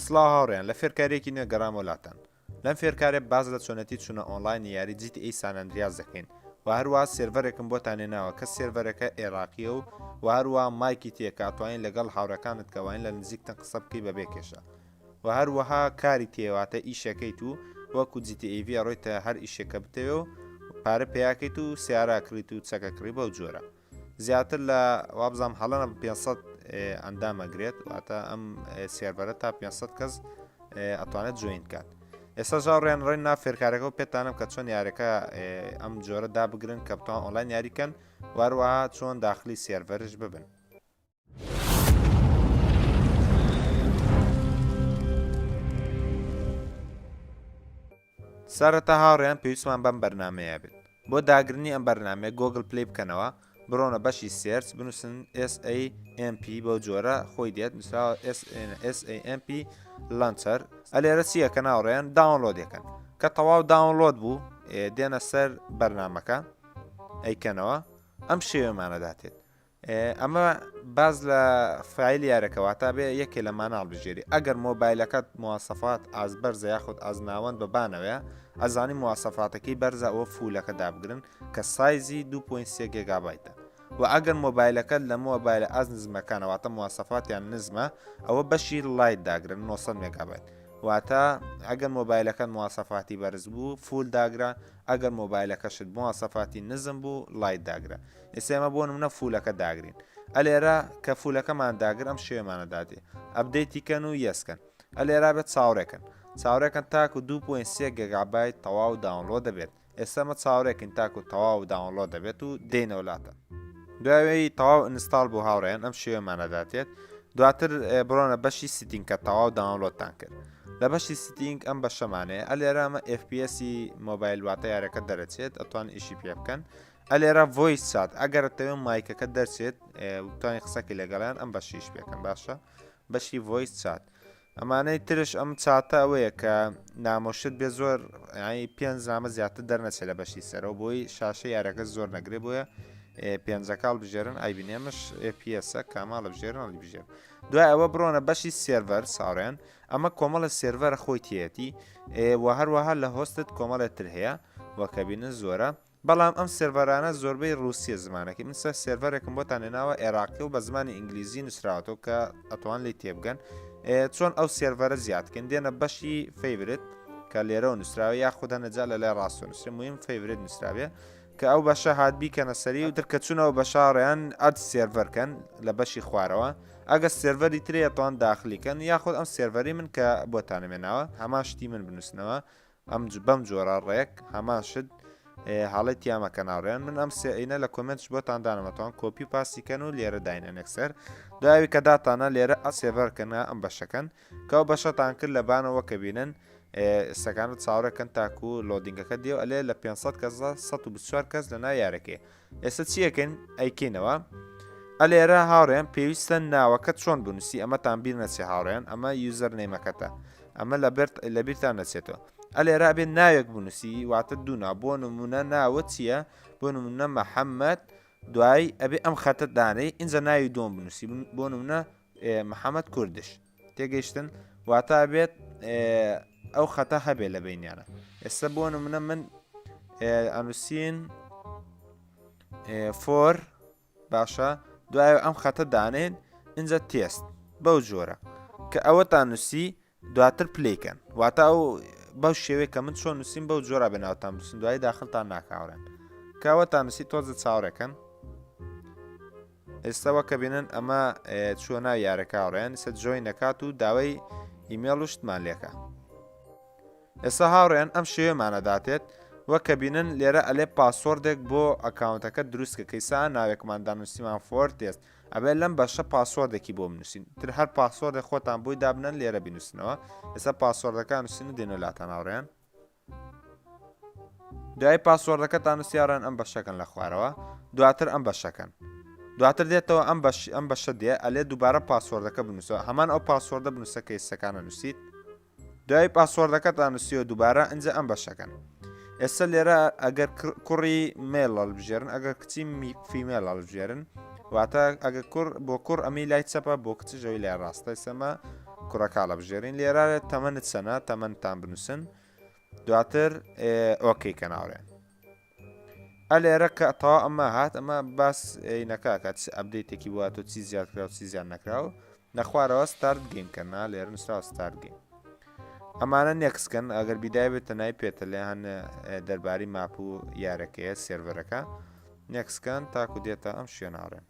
سڵاو هاوڕێیان لە فێرکارێکی نوێ گەڕام وڵاتان لەم فێرکارێ باز لە چۆنەتی چونە ئۆنلاین یاری GTA سان ئەندریاس دەکەین و هەروە سێڤەرێکم بۆتان هێناوە کە سێڤەرەکە عێراقیە و هەروە مایکی تێکاتوانین لەگەڵ هاوڕەکانت کەوانین لە نزیکتن قسە بکەی بەبێ کێشە و هەروەها کاری تێواتە ئیشەکەیت و وەکو GTA ڕۆیتە هەر ئیشێکە بتەوێ و پارە پێیاکەیت و سیاراکریت و چەکەکڕی بەو جۆرە زیاتر لە وابزانام هەڵەنە 500 ئەندامەگرێت واتە ئەم سێڤەرە تا 500 کەس ئەتوانێت جوین کات ئێستا ژاڕێن ڕێن نا فێرکارەکە و پێتانم کە چۆن یاریەکە ئەم جۆرە دابگرن کە بتوان ئۆنلاین یاریکەن واروەها چۆن داخلی سێڤەرش ببن سەرەتا هاوڕێیان پێویستمان بەم بەرنامەیە بێت بۆ داگرنی ئەم بەرنامەیە گۆگل پلەی بکەنەوە بڕۆنە بەشی سێرچ بنووسن SAMP بەو جۆرە خۆی دێت نووسراوە SAMP لانچەر ئەلێرە چیەکە ناوڕێیان داونلۆدەکەن کە تەواو داونلۆد بوو دێنە سەر بەرنامەکە ئەیکەنەوە ئەم شێوەمانەداتێت ئەمە باز لە فایل یارەکەواتە بێ یەکێ لە ماناڵ بژێری ئەگەر مۆبایلەکەت مواسەفات ئاز بەرزە یاخود ئازناوەند بەبانەوەیە ئەزانی مواسەفاتەکەی بەرزە ئەوە فولەکە دابگرن کە سایزی 2.3 گیگابایتە و ئەگەر مۆبایلەکەت لە مۆبایلە ئاز نزمەکانەوەتە مواسەفاتیان نزمە ئەوە بەشی لایت داگرن 900 مگابایت واتە ئەگەر مۆبایلەکەت مواسەفاتی بەرز بوو فول داگرا ئەگەر مۆبایلەکەشت مواسەفاتی نزم بوو لایت داگرا ئێسێمە بۆ نمونە فولەکە داگرین ئەلێرە کە فولەکەمان داگر ئەم شێمانەداتێ ئەبدەیتیکەن و یەسکەن ئەلێرا بێت چاوڕێکن چاوڕێکن تاکو 2.3 گیگابایت تەواو داونلۆد دەبێت ئێستەمە چاوڕێکین تاکو تەواو داونلۆد دەبێت و دێنەوەلاتە دوای تەواو ئینستاڵ بوو هاوڕێن ئەم شێوەمانەداتێت دواتر بڕۆنە بەشی سیتینگ کە تەواو داونلۆدتان کرد لە بەشی سیتینگ ئەم بەشەمانەیە ئەلێرامە FPSی مۆبایل واتە یارەکە دەرەچێت ئەتوان ئیشی پێ بکەن ئەلێرە ڤۆیس چات ئەگەرتەوێ مایکەکە دەرچێت توانی قسەکی لەگەڵیان ئەم بەشیش پێکەن باشە بەشی ڤۆیس چات ئەمانەی ترش ئەم چاتە ئەوەیە کە نامۆشت بێ زۆر پێنج نامە زیاتر دەرنەچێت لە بەشی سەرەوە بۆی شاشە یارەکە زۆر نەگرێ بۆیە پێنجەکاڵ بژێرن ئایبینێمەش PS کاماڵە بژێرن هەڵی بژێر دوای ئەوە بڕۆنە بەشی سێڤەر ساڕێن ئەمە کۆمەڵە سێڤەرە خۆی تێتی و هەروەها لە هۆستت کۆمەڵێتتر هەیە وەکەبینە زۆرە بەڵام ئەم سێڤەرانە زۆربەی رووسیە زمانەکە منسە سێڤەرێکم بۆتان هێناوە عێراقی و بە زمانی ئینگلیزی نووسراوەوە کە ئەتوان لی تێبگەن چۆن ئەو سێڤەرە زیادکەن دێنە بەشی فەیڤرت کە لێرە و نووسراوە یاخودە نەجا لە لای ڕاستە نووسێ مهم فەیڤرت نووسراوێ کە ئەو بەشە هاتبیکەنە سەری و ترکە چوونەوە بە شاڕیان ئەد سێڤەرکەن لە بەشی خوارەوە ئەگە سێڤەری ترێتوان داخلیکەن یاخود ئەم سێڤەری من کە بۆتانەمێناوە هەمان شتی من بنووسنەوە ئەم بەم جۆرە ڕێک هەمان شت حاڵی تیامەکە ناوڕێن من ئەم سێئینە لە کۆمنتش بۆتان دانەمەتوان کۆپی پاسیکەن و لێرە داینە نەکسەر داوی کە داتانە لێرە سێڤەرکەنە ئەم بەشەکەن کە ئەو بەشەتان کرد لە بانەوە کە بینن سەکانت چاوڕەکەن تاکو و لۆدینگەکە دێ ئەلێ لە 500 کەس 124 کەس لە نایارەکەی ئێستا چیەکەن ئەیکەینەوە ئەلێرە هاوڕێن پێویستە ناوەکە چۆن بنووسی ئەمەتان بیر نەچێ هاوڕێن ئەمە یوزەر نێمەکەتە ئەمە لە بیرتان نەچێتەوە ئەلێرا بێت ناوێک بنووسی واتە دوونا بۆ نمونە ناوە چییە بۆ نمونە مەحەممەد دوای ئەبێ ئەم خەتە دانەی اینجا ناوی دۆم بنووسی بۆ نمونە محەممەد کوردش تێگەیشتن واتە بێت ئەو خەتە هەبێ لە بینیانە ئێستا بۆ نمونە من ئەنووسین فۆر باشە دوای ئەم خەتە دانێن اینجا تێست بەو جۆرە کە ئەوەتان نووسی دواتر پلیکەن واتە ئەو بەو شێوەیە کە من چۆن نووسین بەو جۆرە بەناوتان بنووسین دوای داخلتان ناکاوڕێن کاوەتان نووسی تۆزە چاوڕێکەن ئێستاوە کە بینن ئەمە چوە ناو یارەکەڕێن سە جۆی نەکات و داوای ئیمێڵ وشتمان لێکە ئێستا هاوڕێن ئەم شێوەمانەداتێت وەکە بینن لێرە ئەلێ پاسۆردێک بۆ ئەکاونتەکە دروستکە کەیسا ناوێکماندا نووسیمان فۆر تێست ئەبێت لەم بەشە پاسۆردێکی بۆ بنووسین تر هەر پاسۆردە خۆتان بۆی دابنن لێرە بینووسنەوە ئێستا پاسۆردەکان نووسین و دێنەلاتان هاوڕێن دوای پاسۆردەکەتان نووسیاڕێن ئەم بەشەکەن لە خوارەوە دواتر ئەم بەشەکەن دواتر دێتەوە ئەم بەشە دێ ئەلێ دووبارە پاسۆردەکە بنووسەوە هەمان ئەو پاسۆردە بنووسە کە ئێستەکانە نووسیت دوای پاسۆردەکەتان نووسیوە دووبارە ئەنجە ئەم بەشەکەن ئێستا لێرە ئەگەر کوڕی مێڵ هەڵبژێرن ئەگەر کچی فیمێڵ هەڵبژێرن واتە ئەگە کوڕ بۆ کوڕ ئەمی لای چەپە بۆ کچ ژەوی لای ڕاستە سەمە کوڕەکە لەبژێرین لێرە تەمەنت چەنە تەمەنتان بنووسن دواتر ئۆکەی کە ناوڕێن ئەلێرە کە تەوا ئەمە هات ئەمە باس نەکا کات ئەبدەیتێکی واتۆ چی زیادکرا و چی زیان نەکراوە نەخوارەوە ستارت گەیمکەنا لێرە نووسراوە ستارت گەیم ئەمانە نێکسکەن ئەگەر بیدای بێتە نای پێتە لێ هەن دەرباری ماپ و یارەکەیە سێڤەرەکە نێکسکەن تاکو دێتە ئەم شوێناڕێن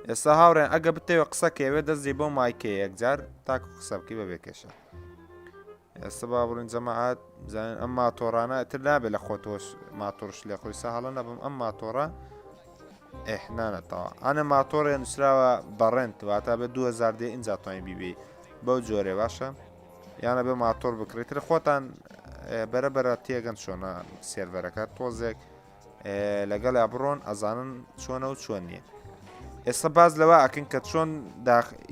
ئێستا هاوڕێن ئەگە بتەوە قسەکەوێ دەستی بۆ مایکە یەکجار تاکو قسە بکەی بەبێ کێشە ئێستا با بڕین جەماعات بزانین ئەم ماتۆڕانە تر نابێت لە خۆتۆش ماتۆڕش لێ خۆی ساهڵە نەبم ئەم ماتۆڕە ئێحنانەتەوە ئەنە ماتۆڕێ نووسراوە بەڕێنت واتە بێت 2000 دێ ئینجا توانین بیبی بەو جۆرێ باشە یانە بێ ماتۆر بکرێتتر خۆتان بەرەبەرە تێگەن چۆنە سێڤەرەکە تۆزێک لەگەڵ بڕۆن ئەزانن چۆنە و چۆن نییە ئێستا باز لەوە ئەکەن کە چۆن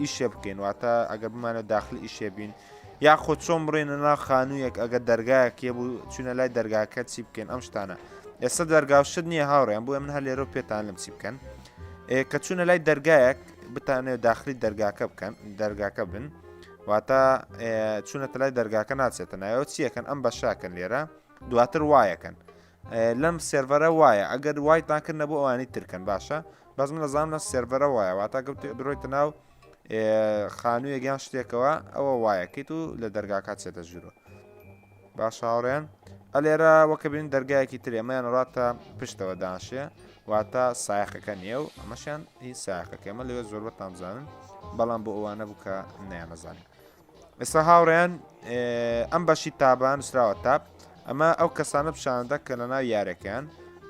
ئیشێ بکەین واتە ئەگەر بمانە داخلی ئیشێ بین یاخۆ چۆن بڕێنە ناو خانوویەک ئەگەر دەرگایەکێ بوو چونە لای دەرگاکە چی بکەین ئەم شتانە ئێستا دەرگاوشت نییە هاوڕێن بۆ من هە لێرە پێتان لەم چی بکەن کە چونە لای دەرگایەک بتانێت داخلی دەرگاکە بکەن دەرگاکە بن واتە چونەتە لای دەرگاکە ناچێتە نایەوە چیەکەن ئەم بەشاکەن لێرە دواتر وایەکەن لەم سێڤەرە وایە ئەگەر وایتانکردنە بۆ ئەوانی ترکەن باشە بەس من لەزانام لە سێڤەرە وایە واتە بڕۆیتە ناو خانوویەکیان شتێکەوە ئەوە وایەکەیت و لە دەرگاکە چێتە ژوورۆ باش هاوڕێن ئەلێرە وەکە بین دەرگایەکی تر ئێمەیان ڕاتە پشتەوە دانشێ واتە سایەخەکە نییە و ئەمەشیان هی سایەخەکە ئەمە لەوێ زۆر بەتان بزانن بەڵام بۆ ئەوانە بوو کە نەیانەزانین ئێستا هاوڕێن ئەم بەشی تابان نووسراوە تاب ئەمە ئەو کەسانە پیشانەدا کە لە ناو یارەکەیان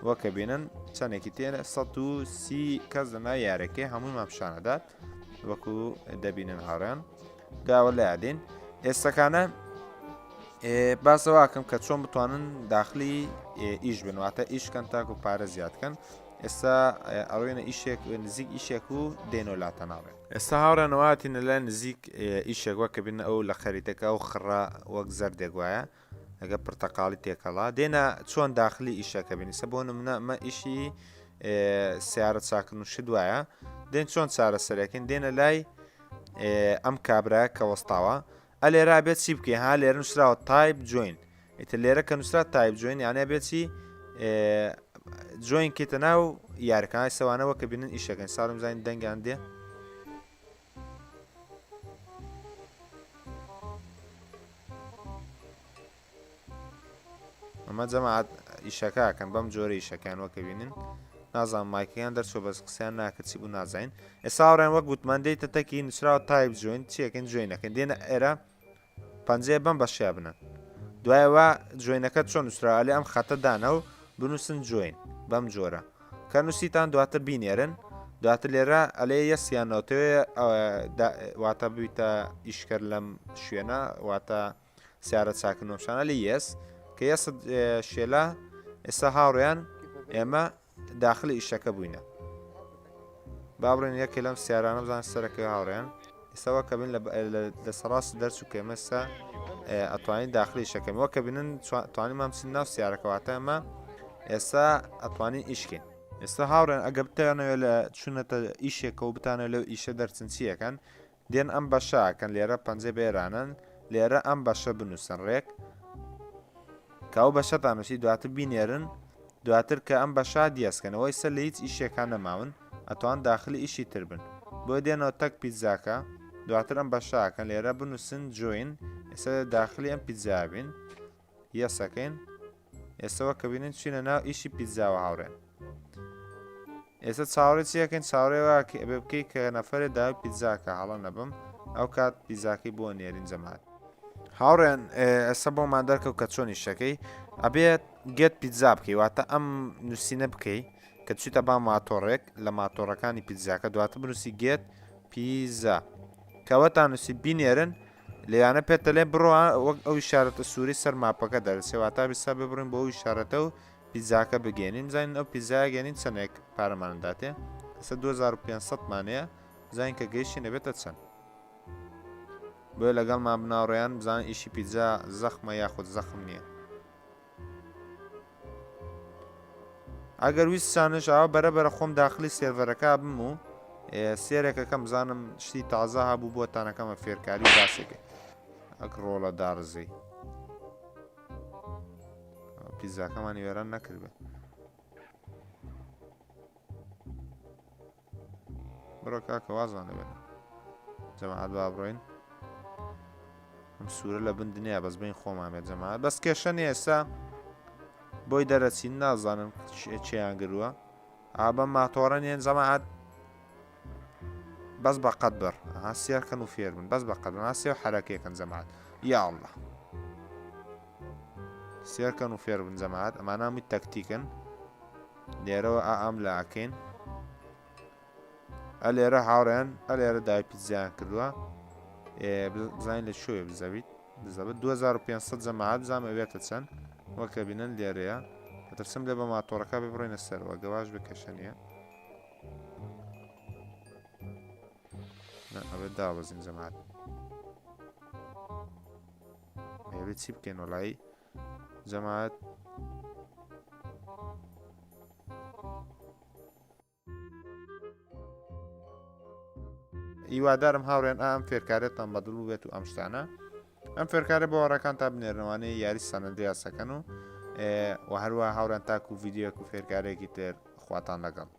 وەکە بینن چەندێکی تێنە 130 کەس لە ناو یارەکەی هەموویمان پیشانەدات وەکو دەبینن هاوڕێن گاوە لە یادین ئێستاکانە باسەواکەم کە چۆن بتوانن داخلی ئیش بنواتە ئیشکەن تاکو پارە زیادکەن ئێستا ئەڕوێنە ئیشێک نزیک ئیشێک و دێنۆلاتە ناوێت ئێستا هاوڕێنەوەاتینە لە نزیک ئیشێک وەکە بین ئەو لە خەریتەکە و خڕا وەک زەردێک وایە ئەگە پرتەقاڵی تێکەڵا دێنە چۆن داخلی ئیشەکە بینیسە بۆ نمونە ئەمە ئیشی سیارە چاکردن و شت وایە دێن چۆن چارە سەرەکەین دێنە لای ئەم کابراە کە وەستاوە ئەلێرا بێت چی بکەین ها لێرە نووسراوە تایپ جوین ئیتر لێرە کە نووسرا تایپ جوین یانە بێتی جوین کێتە ناو یارەکانی سەوانەوە کە بینن ئیشەکەن ساڵم زانین دەنگیان دێ ئەمە جەماعەت ئیشەکەکەن بەم جۆرە ئیشەکان وەکە بینن نازانم مایکەیان دەرچۆ بەس قسەیان ناکرد چی بوو نازین ئێستا هاوڕێن وەک گوتمان دەیتە تەکی نووسراوە تایپ جوین چیەکەن جوینەکەن دێنە ئێرە پەنجەیە بەم بەشیا بنن دوایەوە جوینەکە چۆن نووسراوە لێ ئەم خەتە دانە و بنووسن جوین بەم جۆرە کە نووسیتان دواتر بینێرن دواتر لێرە ئەلێ یەسیانەوەتەوێ واتە بوویتە ئیشکەر لەم شوێنە واتە سیارە چاکردنەوەشانە لە یەس کە یەسە شێلا ئێستا هاوڕێیان ئێمە داخلی ئیشەکە بووینە بابڕێن یەکێ لەم سیارانە بزان سەرەکە هاوڕێیان ئێستاوە کە بین لە سەڕاست دەرچ و کێمەستا ئەتوانین داخلی ئیشەکەم وەکە بینن توانین مامچین ناو سیارەکەواتە ئەمە ئێستا ئەتوانین ئیشکین ئێستا هاوڕێن ئەگە بتانەوێت لە چونەتە ئیشێکە و بتانە لەو ئیشە دەرچن چیەکەن دێن ئەم بەشاکەن لێرە پەنجە بێرانن لێرە ئەم بەشە بنووسن ڕێک کاو بەشەتان نووسی دواتر بینێرن دواتر کە ئەم بەشا دیاسکەنەوەی سەر لە هیچ ئیشێکان نەماون ئەتوان داخلی ئیشی تر بن بۆ دێنەوە تەک پیتزاکە دواتر ئەم بەشاکەن لێرە بنووسن جوین ئێستا داخلی ئەم پیتزا بین یەسەکەین ئێستاوە کە بینن چینە ناو ئیشی پیتزاوە هاوڕێن ئێستا چاوەڕێ چیەکەین چاوەڕێوە بێ بکەی کە نەفەرێ داوای پیتزاکە هەڵە نەبم ئەو کات پیتزاکەی بۆ نێرین جەماعەت هاوڕێن ئێستا بۆمان دەرکەوت کە چۆن ئیشەکەی ئەبێت گێت پیتزا بکەی واتە ئەم نووسینە بکەی کە چیتە با ماتۆڕێک لە ماتۆڕەکانی پیتزاکە دواتە بنووسی گێت پیزا کەوەتان نووسی بینێرن لەیانە پێتە لێ بڕۆ وەک ئەو ئیشارەتە سووری سەر ماپەکە دەرسێواتە بیسا ببڕین بۆ ئەو ئیشارەتە و پیتزاکە بگەێنین زانین ئەو پیتزای گەێنین چەندێک پارەمانەداتێ ئێستا 2500 مانەیە زانین کە گەیشتی نەبێتە چەند بۆ لەگەڵمان بناوڕێیان بزانین ئیشی پیتزا زەخمە یاخود زەخم نییە ئەگەر ویستانش ئەوە بەرەبەرە خۆم داخلی سێڤەرەکە بم و سێرێکە کەم بزانم شتی تازە هەبوو بۆتانەکەمە فێرکاری باسێکە ئەک ڕۆڵە داڕزەی پیزاکەمانی وێران نەکردبێ بڕۆ کاکە وازانە بێن جەماعەت با بڕۆین ئەم سوورە لە بند نییە بەس بین خۆمامێت جەماعەت بەس کێشە نیە ئێستا بۆی دەرەچین نازانم چیان گرووە ئابەم ماتۆڕە نیێن جەماعەت بەس بە قەت بەر سێرکەن و فێر بن بەس بە قەت ناسێ و حرەکێکن جەماعەت یا ئەڵڵا سێرکەن و فێر بن جەماعەت ئەمانە هەمووی تەکتیکن لێرەوە ئەم لە ئاکەین ئە لێرە هاوڕێن ئە لێرە دای پیتزیان کردووە بزانین لە شوێ بزەویت بزەبێت 2500 جەماعەت بزانم ئەوێتە چەند وەکە بینن لێرەیە دەترسم لێ بە ماتۆڕەکە ببڕێنە سەرەوە گەواش بکەشە نییە ئەوێت دابەزین جەماعەت ئەوێت چی بکەین وەڵایی جەماعەت هیوادارم هاوڕێن ئەم فێرکارێتان بەدڵ بێت و ئەم شتانە ئەم فێرکارە بۆ وەڕەکان تا بنێرنەوەی یاری سەنەدە یاسەکەن و هەروە هاوڕێن تاکو و ڤیددیۆک و فێرکارێکی تر خواتان لەگەڵ